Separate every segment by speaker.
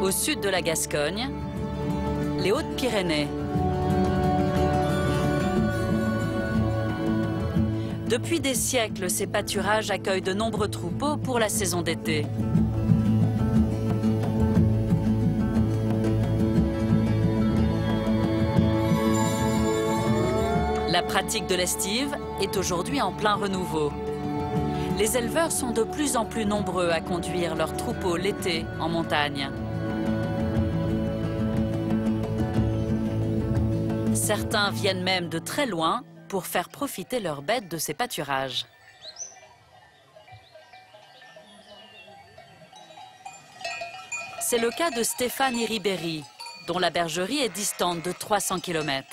Speaker 1: Au sud de la Gascogne, les Hautes-Pyrénées. Depuis des siècles, ces pâturages accueillent de nombreux troupeaux pour la saison d'été. La pratique de l'estive est aujourd'hui en plein renouveau. Les éleveurs sont de plus en plus nombreux à conduire leurs troupeaux l'été en montagne. Certains viennent même de très loin pour faire profiter leurs bêtes de ces pâturages. C'est le cas de Stéphane Iribéry, dont la bergerie est distante de 300 km.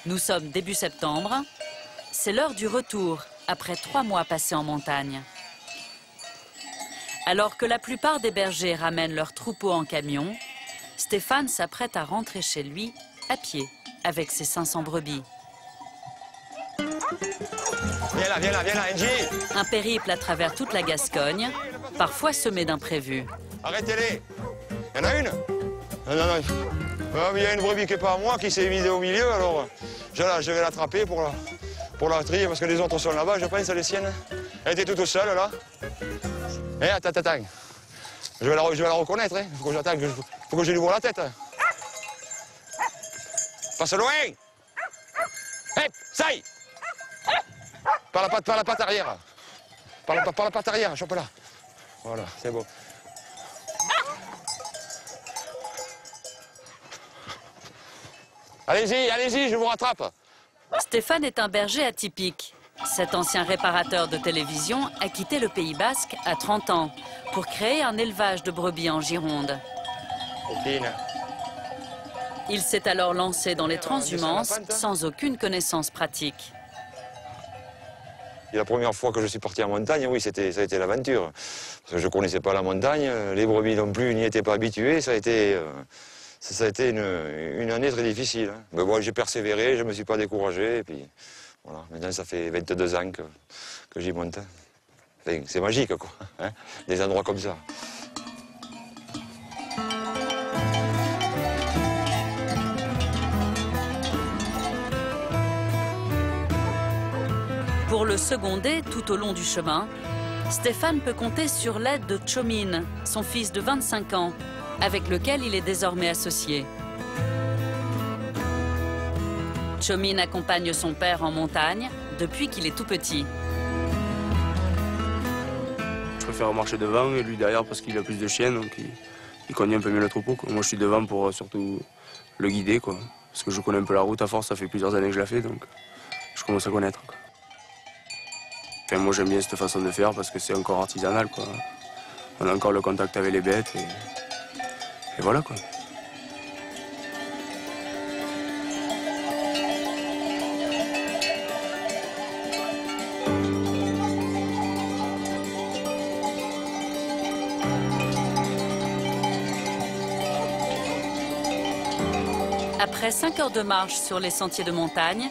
Speaker 1: Nous sommes début septembre. C'est l'heure du retour, après 3 mois passés en montagne. Alors que la plupart des bergers ramènent leurs troupeaux en camion, Stéphane s'apprête à rentrer chez lui à pied avec ses 500 brebis.
Speaker 2: Viens là, Angie.
Speaker 1: Un périple à travers toute la Gascogne, parfois semé d'imprévus.
Speaker 2: Arrêtez-les. Il y en a une? Non. Il y a une brebis qui n'est pas à moi, qui s'est mise au milieu, alors je vais l'attraper pour la trier, parce que les autres sont là-bas, je pense, les siennes. Elle était toute seule, là. Eh, attends. Je vais la reconnaître, hein. Faut que j'attende, faut que je lui vois la tête. Passe loin. Hé, ça y est. Par la patte arrière. Par la patte arrière, chope-la. Voilà, c'est bon. Allez-y, je vous rattrape.
Speaker 1: Stéphane est un berger atypique. Cet ancien réparateur de télévision a quitté le Pays Basque à 30 ans pour créer un élevage de brebis en Gironde. Il s'est alors lancé dans les transhumances sans aucune connaissance pratique.
Speaker 2: Et la première fois que je suis parti en montagne, oui, ça a été l'aventure. Parce que je ne connaissais pas la montagne, les brebis non plus n'y étaient pas habitués, ça a été une année très difficile. Mais bon, j'ai persévéré, je ne me suis pas découragé, et puis voilà, maintenant ça fait 22 ans que j'y monte. Enfin, c'est magique, quoi, hein, des endroits comme ça.
Speaker 1: Pour le seconder tout au long du chemin, Stéphane peut compter sur l'aide de Tchomin, son fils de 25 ans, avec lequel il est désormais associé. Tchomin accompagne son père en montagne depuis qu'il est tout petit.
Speaker 3: Je préfère marcher devant et lui derrière parce qu'il a plus de chiens, donc il connaît un peu mieux le troupeau, quoi. Moi je suis devant pour surtout le guider, quoi. Parce que je connais un peu la route à force, ça fait plusieurs années que je la fais, donc je commence à connaître, quoi. Enfin, moi j'aime bien cette façon de faire parce que c'est encore artisanal, quoi. On a encore le contact avec les bêtes et voilà, quoi.
Speaker 1: Après 5 heures de marche sur les sentiers de montagne,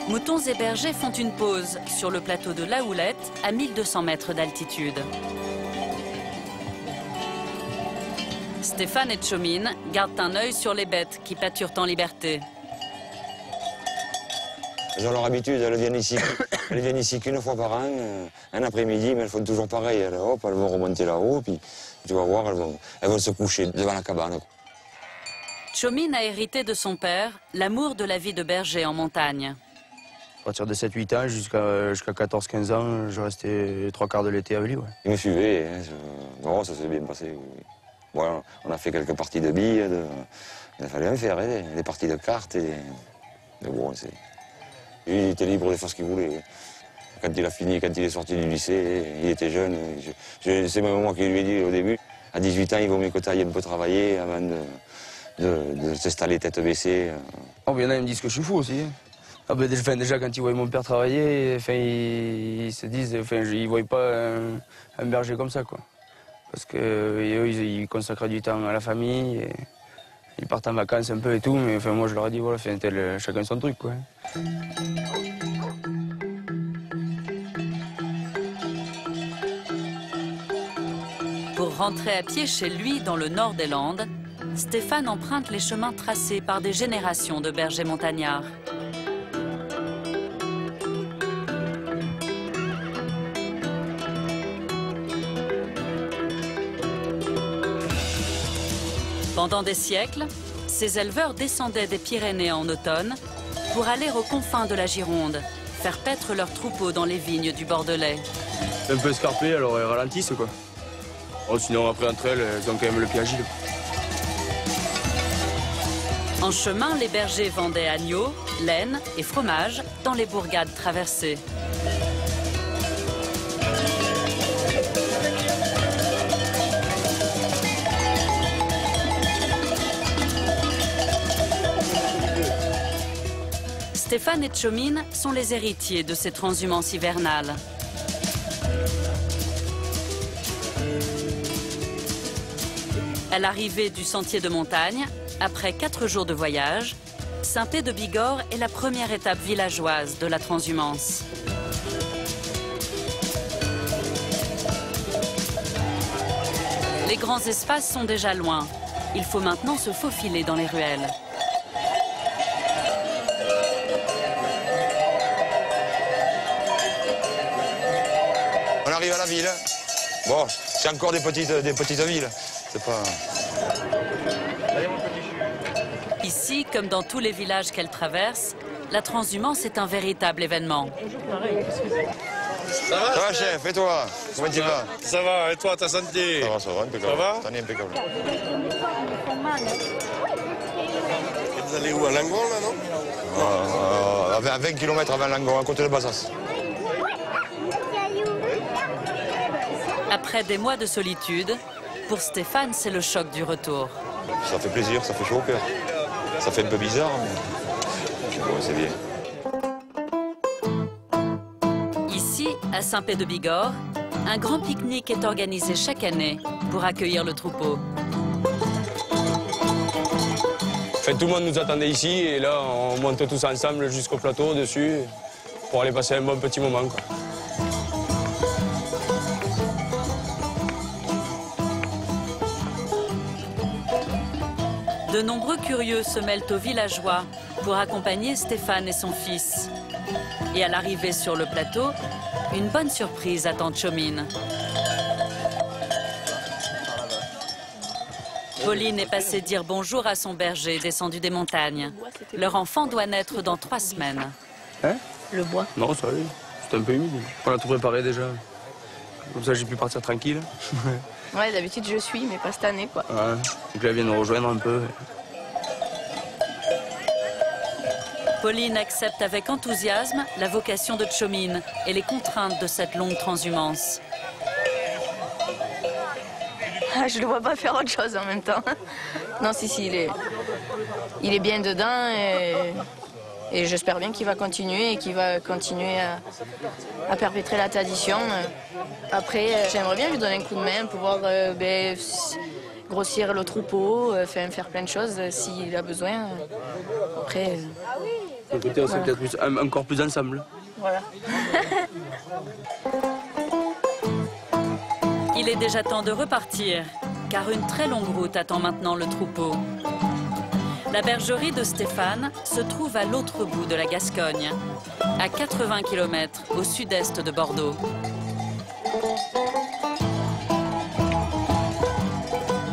Speaker 1: moutons et bergers font une pause sur le plateau de La Houlette à 1200 mètres d'altitude. Stéphane et Tchomin gardent un œil sur les bêtes qui pâturent en liberté.
Speaker 2: Elles ont leur habitude, elles viennent ici qu'une fois par an, un après-midi, mais elles font toujours pareil. Elles vont remonter là-haut, puis tu vas voir, elles vont se coucher devant la cabane.
Speaker 1: Tchomin a hérité de son père l'amour de la vie de berger en montagne.
Speaker 3: À partir de 7-8 ans jusqu'à 14-15 ans, je restais 3/4 de l'été avec lui. Ouais.
Speaker 2: Il me suivait, hein, bon, ça s'est bien passé. Bon, on a fait quelques parties de billes, il fallait en faire, hein, des parties de cartes. Mais bon, il était libre de faire ce qu'il voulait. Quand il a fini, quand il est sorti du lycée, il était jeune. C'est même moi qui lui ai dit au début, à 18 ans, il vaut mieux que tu ailles un peu travailler avant de s'installer tête baissée.
Speaker 3: Oh, il y en a qui me disent que je suis fou aussi. Hein. Ah ben, déjà, quand ils voient mon père travailler, ils se disent, ils ne voient pas un berger comme ça, quoi. Parce qu'eux, ils consacrent du temps à la famille, et ils partent en vacances un peu et tout, mais enfin, moi je leur ai dit, voilà, chacun son truc, quoi.
Speaker 1: Pour rentrer à pied chez lui dans le nord des Landes, Stéphane emprunte les chemins tracés par des générations de bergers montagnards. Pendant des siècles, ces éleveurs descendaient des Pyrénées en automne pour aller aux confins de la Gironde, faire paître leurs troupeaux dans les vignes du Bordelais.
Speaker 3: Un peu escarpé, alors elles ralentissent, quoi. Oh, sinon, après, entre elles, elles ont quand même le pied agile.
Speaker 1: En chemin, les bergers vendaient agneaux, laine et fromage dans les bourgades traversées. Stéphane et Tchomine sont les héritiers de ces transhumances hivernales. À l'arrivée du sentier de montagne, après 4 jours de voyage, Saint-Pé-de-Bigorre est la première étape villageoise de la transhumance. Les grands espaces sont déjà loin. Il faut maintenant se faufiler dans les ruelles.
Speaker 2: On arrive à la ville. Bon, c'est encore des petites villes. C'est pas...
Speaker 1: Ici, comme dans tous les villages qu'elle traverse, la transhumance est un véritable événement.
Speaker 2: Ça va, chef, et toi? Comment tu vas?
Speaker 4: Ça va, et toi, ta santé?
Speaker 2: Ça va, impeccable.
Speaker 4: Ça va?
Speaker 2: T'en es impeccable.
Speaker 4: Et vous allez où, à Langon, là, non?
Speaker 2: À 20 km avant Langon, à côté de Bassas.
Speaker 1: Après des mois de solitude, pour Stéphane, c'est le choc du retour.
Speaker 2: Ça fait plaisir, ça fait chaud au cœur. Ça fait un peu bizarre, mais bon, c'est bien.
Speaker 1: Ici, à Saint-Pé-de-Bigorre, un grand pique-nique est organisé chaque année pour accueillir le troupeau.
Speaker 3: Enfin, tout le monde nous attendait ici, et là, on monte tous ensemble jusqu'au plateau, au-dessus, pour aller passer un bon petit moment, quoi.
Speaker 1: De nombreux curieux se mêlent aux villageois pour accompagner Stéphane et son fils. Et à l'arrivée sur le plateau, une bonne surprise attend Tchomine. Pauline est passée dire bonjour à son berger descendu des montagnes. Leur enfant doit naître dans 3 semaines.
Speaker 3: Hein?
Speaker 5: Le bois.
Speaker 3: Non, ça allait. C'était un peu humide. On a tout préparé déjà. Comme ça, j'ai pu partir tranquille.
Speaker 5: Ouais, d'habitude je suis, mais pas cette année, quoi.
Speaker 3: Ouais. Donc là, elle vient nous rejoindre un peu.
Speaker 1: Pauline accepte avec enthousiasme la vocation de Tchomine et les contraintes de cette longue transhumance.
Speaker 5: Ah, je le vois pas faire autre chose en même temps. Non, si, il est bien dedans et j'espère bien qu'il va continuer et qu'il va continuer à perpétrer la tradition. Après, j'aimerais bien lui donner un coup de main, pouvoir grossir le troupeau, faire plein de choses s'il a besoin. Après...
Speaker 3: Écoutez, on serait peut-être encore plus ensemble.
Speaker 5: Voilà.
Speaker 1: Il est déjà temps de repartir, car une très longue route attend maintenant le troupeau. La bergerie de Stéphane se trouve à l'autre bout de la Gascogne, à 80 km au sud-est de Bordeaux.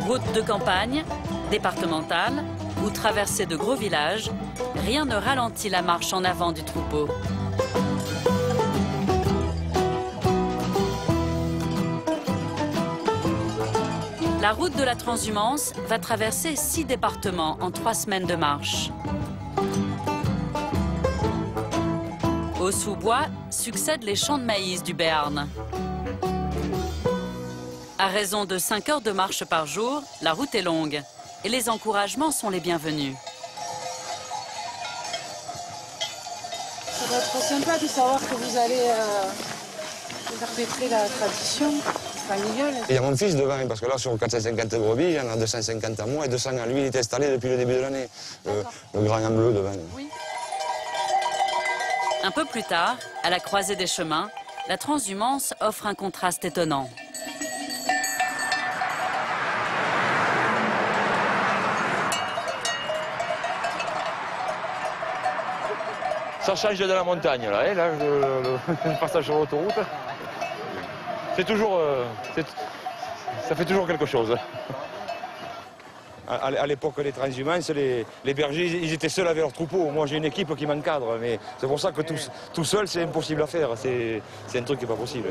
Speaker 1: Route de campagne, départementale ou traversée de gros villages, rien ne ralentit la marche en avant du troupeau. La route de la transhumance va traverser 6 départements en 3 semaines de marche. Au sous-bois succèdent les champs de maïs du Béarn. À raison de 5 heures de marche par jour, la route est longue et les encouragements sont les bienvenus.
Speaker 6: Ça va être sympa de savoir que vous allez perpétrer la tradition. familial.
Speaker 2: Il y a mon fils devant, parce que là, sur 450 brebis, il y en a 250 à moi et 200 à lui. Il est installé depuis le début de l'année. Le grand en bleu devant.
Speaker 6: Oui.
Speaker 1: Un peu plus tard, à la croisée des chemins, la transhumance offre un contraste étonnant.
Speaker 7: Ça change de la montagne, là, hein, là le passage sur l'autoroute. C'est toujours... ça fait toujours quelque chose. À l'époque des transhumances, les bergers, ils étaient seuls avec leurs troupeaux. Moi, j'ai une équipe qui m'encadre, mais c'est pour ça que tout seul, c'est impossible à faire. C'est un truc qui n'est pas possible.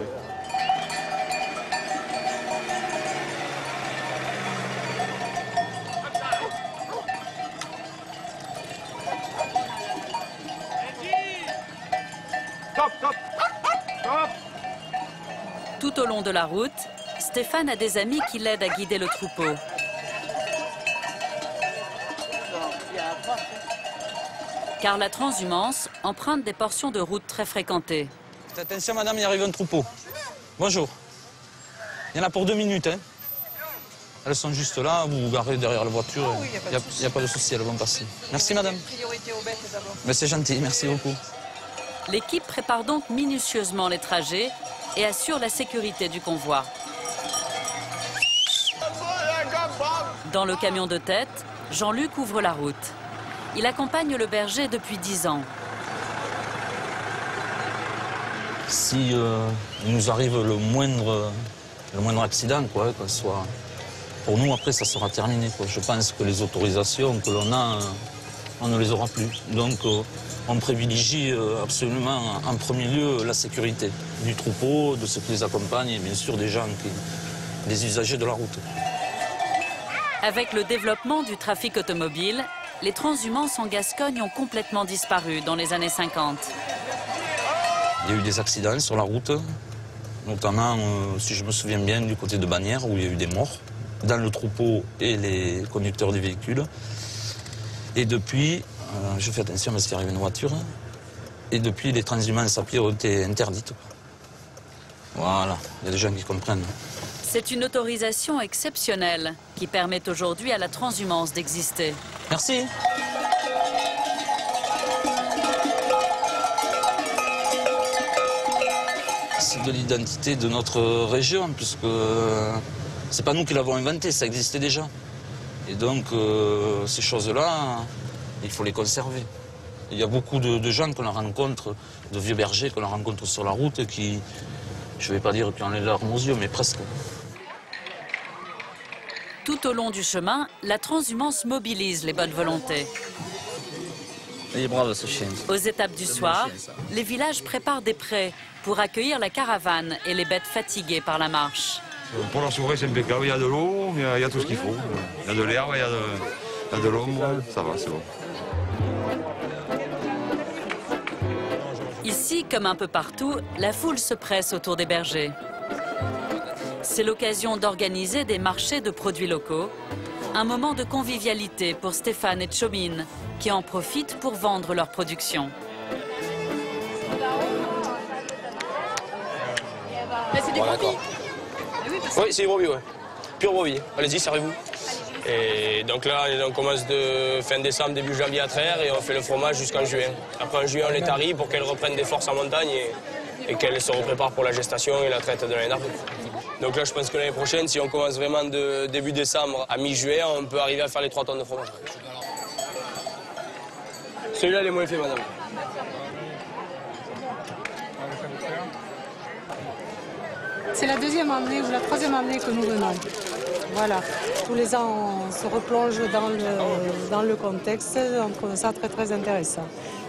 Speaker 1: Tout au long de la route, Stéphane a des amis qui l'aident à guider le troupeau. Car la transhumance emprunte des portions de route très fréquentées.
Speaker 8: Attention madame, il arrive un troupeau. Bonjour. Il y en a pour 2 minutes. Hein. Elles sont juste là, vous vous garez derrière la voiture. Il n'y a pas de souci, elles vont passer. Merci madame.
Speaker 6: Priorité aux bêtes d'abord.
Speaker 8: Mais c'est gentil, merci beaucoup.
Speaker 1: L'équipe prépare donc minutieusement les trajets et assure la sécurité du convoi. Dans le camion de tête, Jean-Luc ouvre la route. Il accompagne le berger depuis 10 ans.
Speaker 8: Si il nous arrive le moindre accident, quoi, que ce soit... Pour nous, après, ça sera terminé, quoi. Je pense que les autorisations que l'on a, on ne les aura plus. Donc, on privilégie absolument, en premier lieu, la sécurité du troupeau, de ceux qui les accompagnent et bien sûr des gens, des usagers de la route.
Speaker 1: Avec le développement du trafic automobile, les transhumances en Gascogne ont complètement disparu dans les années 50.
Speaker 8: Il y a eu des accidents sur la route, notamment, si je me souviens bien, du côté de Bagnères, où il y a eu des morts, dans le troupeau et les conducteurs des véhicules. Et depuis, je fais attention parce qu'il arrive une voiture, et depuis, les transhumances à pied ont été interdites. Voilà, il y a des gens qui comprennent.
Speaker 1: C'est une autorisation exceptionnelle qui permet aujourd'hui à la transhumance d'exister.
Speaker 8: Merci. C'est de l'identité de notre région, puisque c'est pas nous qui l'avons inventé, ça existait déjà. Et donc, ces choses-là, il faut les conserver. Il y a beaucoup de gens qu'on rencontre, de vieux bergers qu'on rencontre sur la route, qui, je ne vais pas dire qui ont les larmes aux yeux, mais presque.
Speaker 1: Tout au long du chemin, la transhumance mobilise les bonnes volontés.
Speaker 8: Il est brave ce chien.
Speaker 1: Aux étapes du soir, les villages préparent des prés pour accueillir la caravane et les bêtes fatiguées par la marche.
Speaker 2: Pour la soirée, c'est impeccable. Il y a de l'eau, il y a tout ce qu'il faut. Il y a de l'herbe, il y a de l'ombre. Ça va, c'est bon.
Speaker 1: Ici, comme un peu partout, la foule se presse autour des bergers. C'est l'occasion d'organiser des marchés de produits locaux. Un moment de convivialité pour Stéphane et Tchomine, qui en profitent pour vendre leur production.
Speaker 6: C'est des brebis.
Speaker 3: Oui, c'est des brebis, ouais. Pure brebis. Allez-y, servez-vous. Et donc là, on commence de fin décembre, début janvier à traire et on fait le fromage jusqu'en juin. Après en juillet, on les tarie pour qu'elles reprennent des forces en montagne et qu'elles se repréparent pour la gestation et la traite de l'année d'après. Donc là, je pense que l'année prochaine, si on commence vraiment de début décembre à mi-juillet, on peut arriver à faire les 3 tonnes de fromage. Celui-là, il est moins fait, madame.
Speaker 6: C'est la 2e année ou la 3e année que nous venons. Voilà. Tous les ans, on se replonge dans le contexte. On trouve ça très, très intéressant.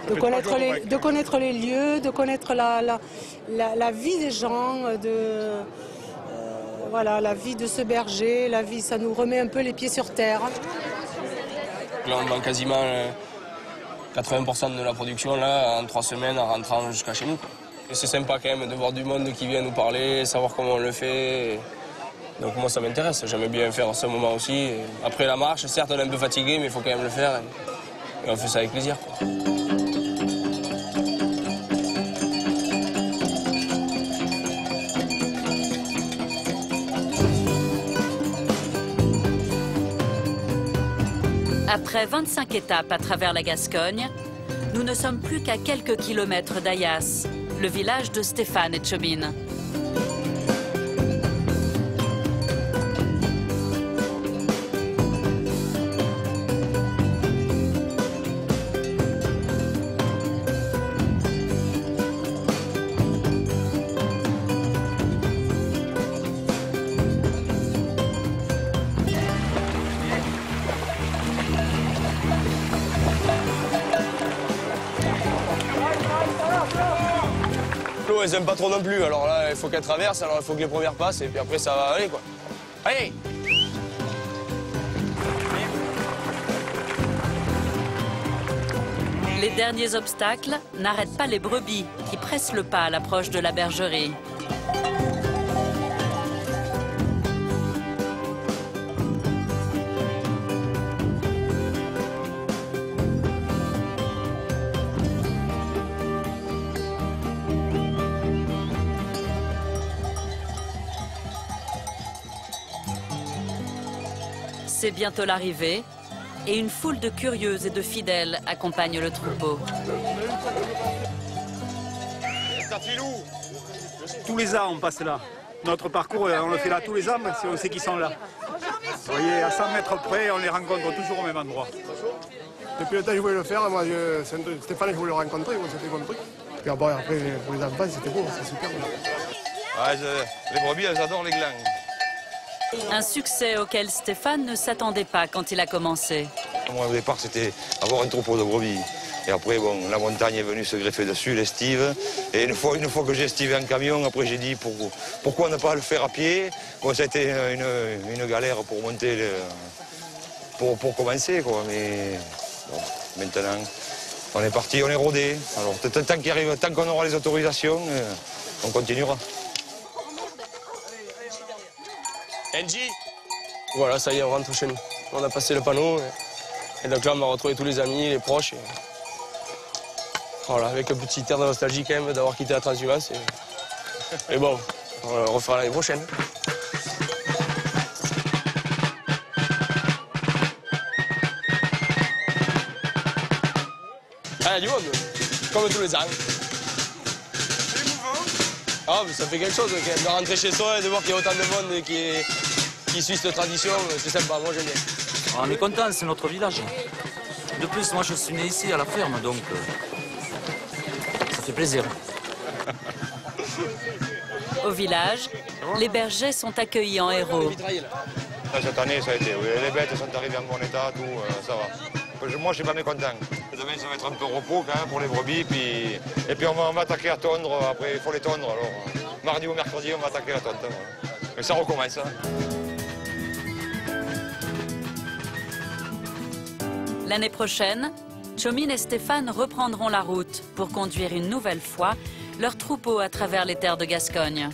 Speaker 6: De connaître les lieux, de connaître la vie des gens, voilà, la vie de ce berger, la vie, ça nous remet un peu les pieds sur terre.
Speaker 3: Là, on vend quasiment 80% de la production là, en 3 semaines en rentrant jusqu'à chez nous. Et c'est sympa quand même de voir du monde qui vient nous parler, savoir comment on le fait. Donc moi, ça m'intéresse. J'aime bien faire ce moment aussi. Après la marche, certes, on est un peu fatigué, mais il faut quand même le faire. Et on fait ça avec plaisir, quoi.
Speaker 1: Après 25 étapes à travers la Gascogne, nous ne sommes plus qu'à quelques kilomètres d'Ayas, le village de Stéphane et Tchomine.
Speaker 3: L'eau, elles aiment pas trop non plus, alors là, il faut qu'elles traversent, alors il faut que les premières passent, et puis après, ça va aller, quoi. Allez!
Speaker 1: Les derniers obstacles n'arrêtent pas les brebis qui pressent le pas à l'approche de la bergerie. C'est bientôt l'arrivée et une foule de curieuses et de fidèles accompagne le troupeau.
Speaker 9: Tous les ans, on passe là. Notre parcours, on le fait là tous les ans, si on sait qu'ils sont là. Vous voyez, à 100 mètres près, on les rencontre toujours au même endroit.
Speaker 10: Depuis le temps que je voulais le faire, moi, Stéphane, je voulais le rencontrer, c'était bon truc. Puis après, pour les enfants, c'était beau, c'est super.
Speaker 2: Ouais, les brebis, elles adorent les glands.
Speaker 1: Un succès auquel Stéphane ne s'attendait pas quand il a commencé.
Speaker 2: Moi, au départ, c'était avoir un troupeau de brebis. Et après, bon, la montagne est venue se greffer dessus, l'estive. Et une fois que j'ai estivé en camion, après j'ai dit pourquoi ne pas le faire à pied. Bon, ça a été une galère pour monter, pour commencer, quoi. Mais bon, maintenant, on est parti, on est rodé. Alors, tant qu'on aura les autorisations, on continuera.
Speaker 3: Angie! Voilà, ça y est, on rentre chez nous. On a passé le panneau. Et donc là, on va retrouver tous les amis, les proches. Voilà, avec un petit air de nostalgie quand même d'avoir quitté la transhumance. Et bon, on le refera l'année prochaine. Ah, il y a du monde, comme tous les ans.
Speaker 4: C'est émouvant.
Speaker 3: Ah, mais ça fait quelque chose quand même, de rentrer chez soi et de voir qu'il y a autant de monde qui suit cette tradition, c'est sympa, moi j'aime bien.
Speaker 8: On est content, c'est notre village. De plus, moi je suis né ici à la ferme, donc ça fait plaisir.
Speaker 1: Au village, les bergers sont accueillis en héros.
Speaker 2: Cette année, ça a été, oui, les bêtes sont arrivées en bon état, tout, ça va. Moi, je suis pas mécontent. Demain, ça va être un peu repos quand même pour les brebis, et puis on va attaquer à tondre, après il faut les tondre, alors mardi ou mercredi, on va attaquer la tonte. Voilà. Mais ça recommence. Hein.
Speaker 1: L'année prochaine, Tchomine et Stéphane reprendront la route pour conduire une nouvelle fois leur troupeau à travers les terres de Gascogne.